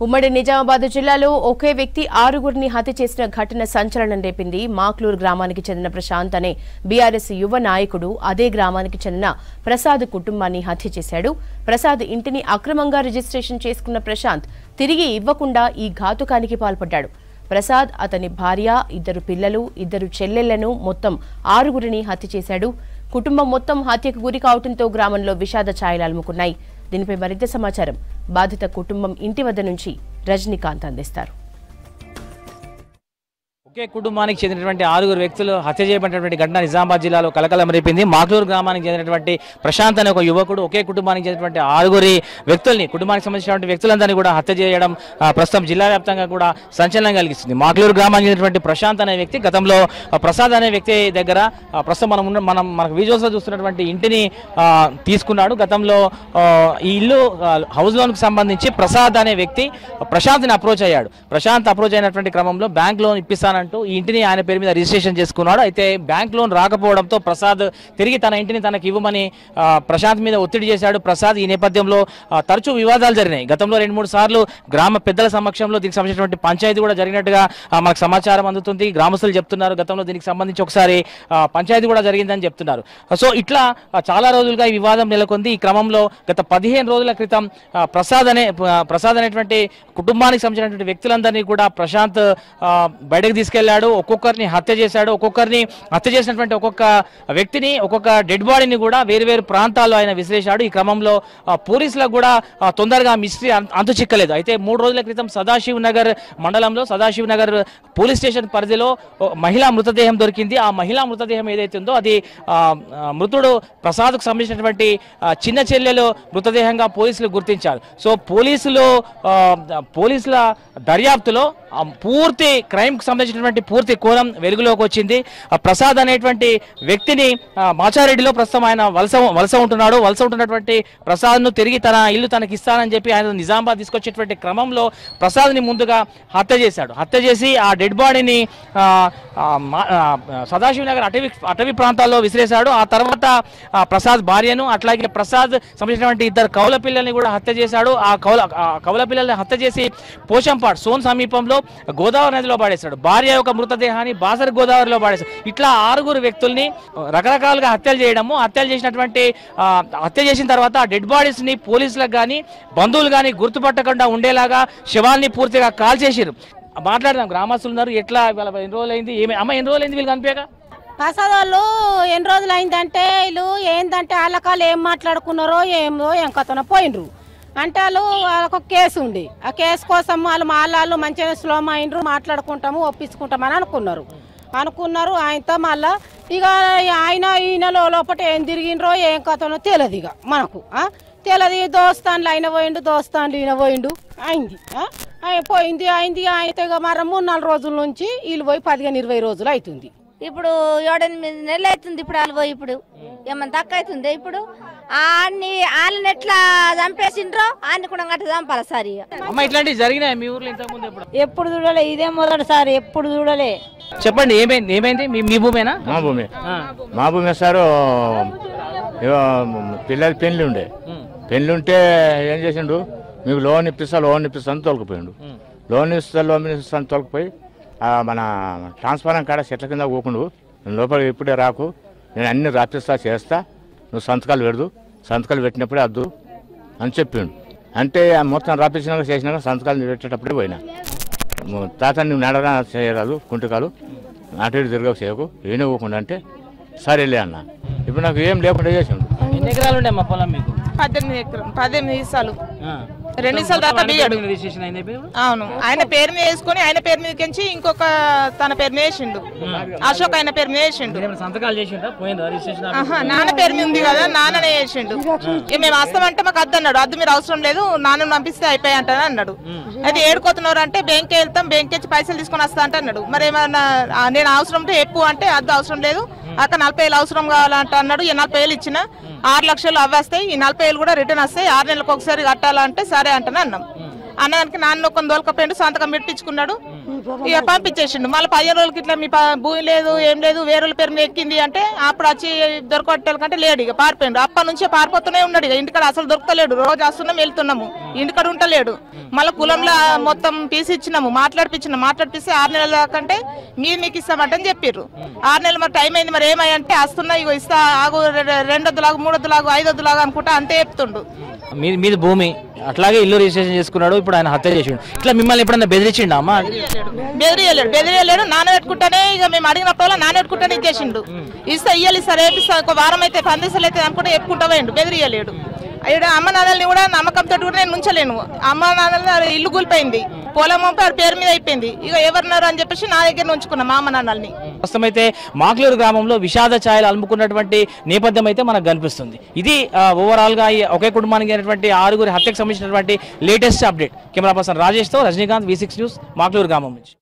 ఉమ్మడి నిజామాబాద్ జిల్లాలో ఒకే వ్యక్తి 6గురిని హత్య చేసిన ఘటన సంచలనం రేపింది. మాక్లూరు గ్రామానికి చెందిన ప్రశాంత్ అనే బీఆర్ఎస్ యువ నాయకుడు అదే గ్రామానికి చెందిన ప్రసాద్ కుటుంబాన్ని హత్య చేశాడు. ప్రసాద్ ఇంటిని అక్రమంగా రిజిస్ట్రేషన్ చేసుకున్న ప్రశాంత్ తిరిగి ఇవ్వకుండా ఈ ఘాతుకానికి పాల్పడ్డాడు. ప్రసాద్, అతని భార్య, 2 పిల్లలు, 2 చెల్లెళ్లను మొత్తం 6గురిని హత్య చేశాడు. కుటుంబం మొత్తం హత్యకు గురి కావడంతో గ్రామంలో విషాద ఛాయలు అలుముకున్నాయి. దీనిపై మరింత సమాచారం బాధిత కుటుంబం ఇంటి వద్ద నుంచి రజనీకాంత్ అందిస్తారు. ఒకే కుటుంబానికి చెందినటువంటి 6 వ్యక్తులు హత్య చేయబడినటువంటి ఘటన నిజామాబాద్ జిల్లాలో కలకలం రేపింది. మాక్లూరు గ్రామానికి చెందినటువంటి ప్రశాంత్ అనే ఒక యువకుడు ఒకే కుటుంబానికి చెందినటువంటి 6 వ్యక్తుల్ని, కుటుంబానికి సంబంధించినటువంటి వ్యక్తులందరినీ కూడా హత్య చేయడం ప్రస్తుతం జిల్లా వ్యాప్తంగా కూడా సంచలనం కలిగిస్తుంది. మాక్లూరు గ్రామానికి చెందినటువంటి ప్రశాంత్ అనే వ్యక్తి గతంలో ప్రసాద్ అనే వ్యక్తి దగ్గర ప్రస్తుతం మనకు విజువల్స్ లో చూస్తున్నటువంటి ఇంటిని తీసుకున్నాడు. గతంలో ఈ ఇల్లు హౌస్ లోన్ కు సంబంధించి ప్రసాద్ అనే వ్యక్తి ప్రశాంత్ని అప్రోచ్ అయ్యాడు. ప్రశాంత్ అప్రోచ్ అయినటువంటి క్రమంలో బ్యాంక్ లోన్ ఇప్పిస్తానంటూ ఈ ఇంటిని ఆయన పేరు మీద రిజిస్ట్రేషన్ చేసుకున్నాడు. అయితే బ్యాంక్ లోన్ రాకపోవడంతో ప్రసాద్ తిరిగి తన ఇంటిని తనకి ఇవ్వమని ప్రశాంత్ మీద ఒత్తిడి చేశాడు. ప్రసాద్ ఈ నేపథ్యంలో తరచూ వివాదాలు జరిగినాయి. గతంలో 2-3 సార్లు గ్రామ పెద్దల సమక్షంలో దీనికి సంబంధించినటువంటి పంచాయతీ కూడా జరిగినట్టుగా మనకు సమాచారం అందుతుంది. గ్రామస్తులు చెప్తున్నారు గతంలో దీనికి సంబంధించి ఒకసారి పంచాయతీ కూడా జరిగిందని చెప్తున్నారు. సో ఇట్లా చాలా రోజులుగా ఈ వివాదం నెలకొంది. ఈ క్రమంలో గత 15 రోజుల క్రితం ప్రసాద్ అనేటువంటి కుటుంబానికి సంబంధించినటువంటి వ్యక్తులందరినీ కూడా ప్రశాంత్ బయటకు తీసుకెళ్లాడు. ఒక్కొక్కరిని హత్య చేశాడు. ఒక్కొక్కరిని హత్య చేసినటువంటి ఒక్కొక్క వ్యక్తిని, ఒక్కొక్క డెడ్ బాడీని కూడా వేరు ప్రాంతాల్లో ఆయన విశ్లేషాడు. ఈ క్రమంలో పోలీసులకు కూడా తొందరగా మిస్టరీ అంతు చిక్కలేదు. అయితే 3 రోజుల క్రితం సదాశివ్ నగర్ మండలంలో సదాశివ్ నగర్ పోలీస్ స్టేషన్ పరిధిలో మహిళా మృతదేహం దొరికింది. ఆ మహిళా మృతదేహం ఏదైతే ఉందో అది మృతుడు ప్రసాద్కు సంబంధించినటువంటి చిన్న చెల్లెలు మృతదేహంగా పోలీసులు గుర్తించారు. సో పోలీసుల దర్యాప్తులో పూర్తి క్రైమ్ కు సంబంధించినటువంటి పూర్తి కోణం వెలుగులోకి వచ్చింది. ప్రసాద్ అనేటువంటి వ్యక్తిని మాచారెడ్డిలో ప్రస్తుతం ఆయన వలస ఉంటున్నటువంటి ప్రసాద్ ను తిరిగి తన ఇల్లు తనకి ఇస్తానని చెప్పి ఆయన నిజామాబాద్ తీసుకొచ్చేటువంటి క్రమంలో ప్రసాద్ ని ముందుగా హత్య చేశాడు. హత్య చేసి ఆ డెడ్ బాడీని సదాశివ్ నగర్ అటవీ ప్రాంతాల్లో విసిరేశాడు. ఆ తర్వాత ప్రసాద్ భార్యను, అట్లాగే ప్రసాద్ సంబంధించినటువంటి 2 కౌల పిల్లల్ని కూడా హత్య చేశాడు. ఆ కౌల పిల్లల్ని హత్య చేసి పోచంపాడు సోన్ సమీపంలో గోదావరి నదిలో పడేశాడు. భార్య యొక్క మృతదేహాన్ని బాసర్ గోదావరిలో పడేశాడు. ఇట్లా 6 వ్యక్తుల్ని రకరకాలుగా హత్యలు చేసిన తర్వాత ఆ డెడ్ బాడీస్ ని పోలీసులకు కానీ బంధువులు కానీ గుర్తుపట్టకుండా ఉండేలాగా శవాల్ని పూర్తిగా కాల్చేసారు. మాట్లాడదాం, గ్రామస్తులు ఉన్నారు. ఎట్లా ఎన్ని రోజులైంది, ఎన్ని రోజులైంది వీళ్ళు కనిపించక? ప్రసాద్ వాళ్ళు ఎన్ని రోజులు అయిందంటే వీళ్ళు ఏంటంటే వాళ్ళకాలు ఏం మాట్లాడుకున్నారో ఏం కథనో పోయినరు అంటే వాళ్ళకు కేసు ఉంది. ఆ కేసు కోసం వాళ్ళు మంచిగా స్లోమ్ అయినరు, మాట్లాడుకుంటాము ఒప్పించుకుంటామని అనుకున్నారు. ఆయనతో మళ్ళా ఇక ఈయనలో లోపల ఏం తిరిగినరో ఏం కథనో తెలియదు. ఇక మనకు తెలియదు. దోస్తాన్లు ఆయన పోయిండు, దోస్తాన్లు ఈయన పోయిండు, అయింది. అయితే ఇక మరి 3-4 రోజుల నుంచి వీళ్ళు పోయి 15-20 రోజులు అవుతుంది. ఇప్పుడు 7-8 నెలలు అవుతుంది. ఇప్పుడు వాళ్ళు పోయి ఇప్పుడు ఏమన్నా తక్కువ అవుతుంది. ఇప్పుడు వాళ్ళని ఎట్లా చంపేసిండ్రో ఆయన్ని కూడా అట్లా చంపాలి సార్. అమ్మ ఇట్లాంటివి జరిగినాయి మీ ఊర్లో ఇంతకుముందు? ఎప్పుడు చూడలే, ఇదే మొదటిసారి, ఎప్పుడు చూడలే. చెప్పండి, ఏమైంది? మీ భూమేనా? మా భూమి సార్. పిల్లల పెళ్లి ఉంటే ఏం చేసిండు, మీకు లోన్ ఇప్పిస్తాను తోలుకుపోయిండు. లోన్ ఇస్తాను తోలుకుపోయి మన ట్రాన్స్ఫారం కాడ చెట్ల కింద పోకుండా లోపల ఇప్పుడే రాకు, నేను అన్ని రాపిస్తా చేస్తా, నువ్వు సంతకాలు పెట్టినప్పుడే వద్దు అని చెప్పిండు. అంటే మొత్తం రాపించినాక చేసినాక సంతకాలు పెట్టేటప్పుడే పోయినా. తాత నువ్వు నడరా చేయరాదు, కుంటుకాలు అటు ఇటు తిరగకు చేయకు, ఏనే పోకుండా అంటే సరేలే అన్న. ఇప్పుడు నాకు ఏం లేకుండా చేసిండు. ఎన్ని ఎకరాలు ఉండే మా పొలం మీకు? 18 ఈసాలు 2 ఈసాలు దాకా బియ్యాడు. అవును, ఆయన పేరు మీద వేసుకుని ఆయన పేరు మీదకించి ఇంకొక తన పేరు మీద వేసిండు. అశోక్ ఆయన పేరు మీద వేసిండు. నాన్న పేరు మీద ఉంది కదా, నాన్ననే వేసిండు. మేము వస్తామంటే మాకు అద్దు అన్నాడు. అద్దు మీరు అవసరం లేదు, నాన్న పంపిస్తే అయిపోయి అంటాను అన్నాడు. అయితే ఏడుకోతున్నారు అంటే బ్యాంక్ వెళ్తాం, బ్యాంక్ వచ్చి పైసలు తీసుకొని వస్తా అంటే అన్నాడు. మరి ఏమన్నా నేను అవసరం ఉంటే ఎక్కువ అంటే అద్దు అవసరం లేదు, అక్క 40,000 అవసరం కావాలంట అన్నాడు. ఈ 40,000 ఇచ్చిన 6 లక్షలు అవి వస్తాయి, ఈ 40,000 కూడా రిటర్న్ వస్తాయి, 6 నెలలకు ఒకసారి కట్టాలంటే సరే అంటనే అన్నాం. అన్నదానికి నాన్న ఒక దోలకపోయిండు, సంతకం పెట్టించుకున్నాడు, ఇక పంపించేసిండు. మళ్ళీ 15 రోజులకి ఇట్లా మీ భూమి లేదు ఏం లేదు వేరే పేరు మీద ఎక్కింది అంటే అప్పుడు వచ్చి దొరకట్టేళ్ళకంటే లేడు, ఇక పారిపోయిండు. అప్పటి నుంచే పారిపోతూనే ఉన్నాడు. ఇక ఇంటికాడ అసలు దొరకలేడు. రోజు వస్తున్నాం వెళ్తున్నాము. ఇంటికాడ ఉంటలేడు. మళ్ళీ కులంలో మొత్తం పీసి ఇచ్చినాము, మాట్లాడిపిస్తే 6 నెలల దాకా అంటే మీకు ఇస్తామంటని చెప్పారు. 6 నెలలు మరి టైం అయింది, మరి ఏమంటే వస్తున్నా ఇగో ఇస్తా, ఆగు 2 వద్దులాగు 3 వద్దులాగు 5 వద్దులాగు అనుకుంటా అంతే చెప్తుండు. మీది భూమి అట్లాగే ఇల్లు రిజిస్ట్రేషన్ చేసుకున్నాడు, ఇప్పుడు ఆయన హత్య చేసిండు. ఇట్లా మిమ్మల్ని ఎప్పుడన్నా బెదిరించిండా అమ్మా? బెదిరియలేడు. నానబెట్టుకుంటానే ఇక మేము అడిగినప్పుడు నానబెట్టుకుంటానే ఇచ్చేసిండు. ఇయ్యాలి సార్ రేపిస్తా, ఒక వారం అయితే 10 దివసాలు అయితే అనుకుంటే చెప్పుకుంటా పోయిండు. బెదిరియలేడు. ఇక్కడ అమ్మ నాన్నల్ని కూడా నమ్మకంతో కూడా నేను ఉంచలేను. అమ్మ నాన్నల్ని ఇల్లు కూలిపోయింది, పొలం పేరు మీద అయిపోయింది. ఇక ఎవరున్నారు అని చెప్పేసి నా దగ్గర ఉంచుకున్నా మా అమ్మ నాన్నల్ని. ప్రస్తుతమైతే మాక్లూరు గ్రామంలో విషాద ఛాయలు అలుముకున్నటువంటి నేపథ్యం అయితే మనకు కనిపిస్తుంది. ఇది ఓవరాల్ గా ఒకే కుటుంబానికి అయినటువంటి 6 హత్యకు సంబంధించినటువంటి latest update. Camera person Rajesh తో రజనీకాంత్, V6 న్యూస్, మాక్లూరు గ్రామం నుంచి.